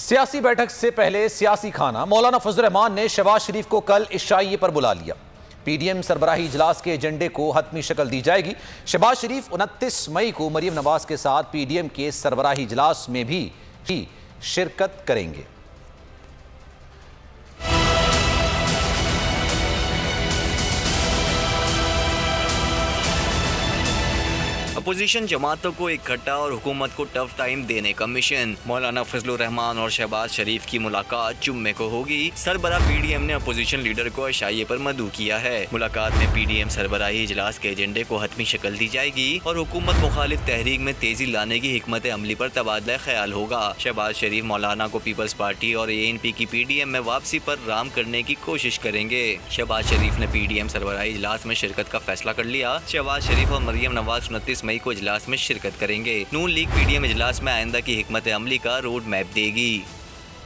सियासी बैठक से पहले सियासी खाना। मौलाना फजल रहमान ने शहबाज शरीफ को कल इशाइये पर बुला लिया। पीडीएम सरबराही इजलास के एजेंडे को हतमी शक्ल दी जाएगी। शहबाज शरीफ 29 मई को मरियम नवाज के साथ पीडीएम के सरबराही इजलास में भी शिरकत करेंगे। अपोजिशन जमातों को इकट्ठा और हुकूमत को टफ टाइम देने का मिशन। मौलाना फजल रहमान और शहबाज शरीफ की मुलाकात जुम्मे को होगी। सरबरा पीडीएम ने अपोजिशन लीडर को इशाइये पर मदऊ किया है। मुलाकात में पीडीएम सरबराही इजलास के एजेंडे को हतमी शक्ल दी जाएगी और हुकूमत मुखालिफ तहरीक में तेजी लाने की हिकमत अमली पर तबादला ख्याल होगा। शहबाज शरीफ मौलाना को पीपल्स पार्टी और एएनपी की पीडीएम में वापसी पर राम करने की कोशिश करेंगे। शहबाज शरीफ ने पीडीएम सरबराही इजलास में शिरकत का फैसला कर लिया। शहबाज शरीफ और मरियम नवाज 29 मई को इजलास में शिरकत करेंगे। नून लीग पीडीएम इजलास में आइंदा की हिकमत अमली का रोड मैप देगी।